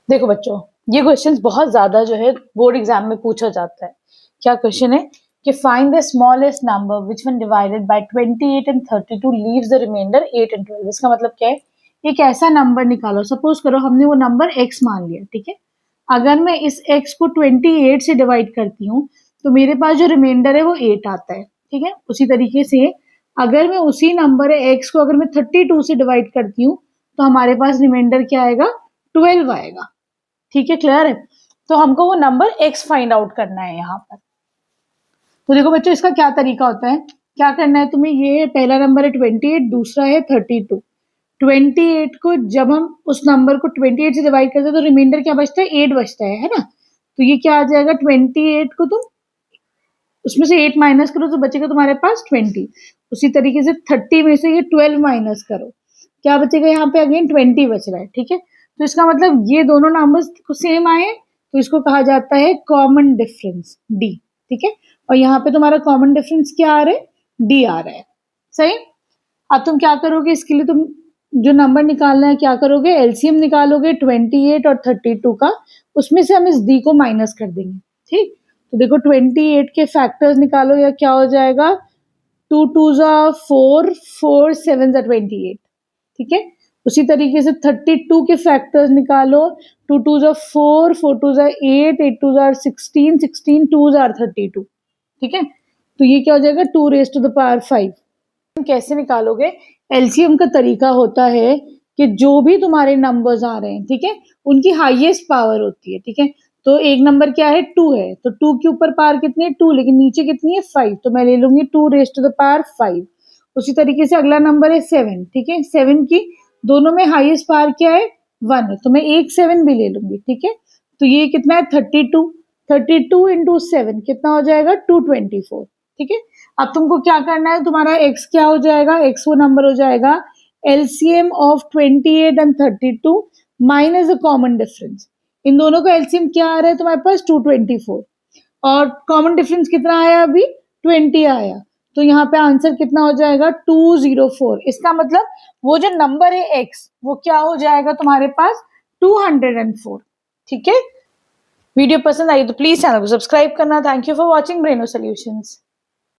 देखो बच्चों, ये क्वेश्चंस बहुत ज्यादा जो है बोर्ड एग्जाम में पूछा जाता है। क्या क्वेश्चन है कि find the smallest number which when divided by 28 and 32 leaves the remainder 8 and 12। इसका मतलब क्या है, एक ऐसा नंबर निकालो। सपोज करो हमने वो नंबर x मान लिया, ठीक है। अगर मैं इस x को 28 से डिवाइड करती हूँ तो मेरे पास जो रिमाइंडर है वो 8 आता है, ठीक है। उसी तरीके से अगर मैं उसी नंबर x को अगर मैं 32 से डिवाइड करती हूँ तो हमारे पास रिमाइंडर क्या आएगा, 12 आएगा। ठीक है, क्लियर है। तो हमको वो नंबर x फाइंड आउट करना है यहाँ पर। तो देखो बच्चों, इसका क्या तरीका होता है, क्या करना है तुम्हें, ये पहला नंबर है 28, दूसरा है 32। 28 को जब हम उस नंबर को 28 से डिवाइड करते हैं तो रिमाइंडर क्या बचता है, 8 बचता है ना। तो ये क्या आ जाएगा, 28 को तुम उसमें से 8 माइनस करो तो बचेगा तुम्हारे पास 20। उसी तरीके से 30 में से ये 12 माइनस करो, क्या बचेगा, यहाँ पे अगेन 20 बच रहा है, ठीक है। तो इसका मतलब ये दोनों नंबर्स सेम आए तो इसको कहा जाता है कॉमन डिफरेंस, डी, ठीक है। और यहाँ पे तुम्हारा कॉमन डिफरेंस क्या आ रहा है, डी आ रहा है, सही। अब तुम क्या करोगे, इसके लिए तुम जो नंबर निकालना है क्या करोगे, एलसीएम निकालोगे 28 और 32 का, उसमें से हम इस डी को माइनस कर देंगे, ठीक। तो देखो 28 के फैक्टर्स निकालो, या क्या हो जाएगा, 2 2 जा 4, 4 7 जा 28, ठीक है। उसी तरीके से 32 के फैक्टर्स निकालो, 2 2 जा 4, 4 2 जा 8, 8 2 जा 16, 16 2 जा 32, ठीक है। तो ये क्या हो जाएगा, 2 रेज टू द पावर 5। कैसे निकालोगे, एलसीएम का तरीका होता है कि जो भी तुम्हारे नंबर्स आ रहे हैं, ठीक है, उनकी हाईएस्ट पावर होती है, ठीक है। तो एक नंबर क्या है, 2 है, तो 2 के ऊपर पावर कितनी है, 2, लेकिन नीचे कितनी है, 5, तो मैं ले लूंगी 2 रेज टू द पावर 5। उसी तरीके से अगला नंबर है 7, ठीक है। 7 की दोनों में हाईएस्ट पावर क्या है, 1 है, तो मैं एक 7 भी ले लूंगी, ठीक है। तो ये कितना है, 32, 32 इंटू 7 कितना हो जाएगा, 224, ठीक है। अब तुमको क्या करना है, तुम्हारा x क्या हो जाएगा, x वो नंबर हो जाएगा LCM of 28 and 32 minus the common difference. इन दोनों का एलसीएम क्या आ रहा है तुम्हारे पास, 224, और कॉमन डिफरेंस कितना आया अभी, 20 आया। तो यहाँ पे आंसर कितना हो जाएगा, 204। इसका मतलब वो जो नंबर है x वो क्या हो जाएगा तुम्हारे पास, 204, ठीक है। वीडियो पसंद आई तो प्लीज चैनल को सब्सक्राइब करना। Thank you for watching Braino solutions.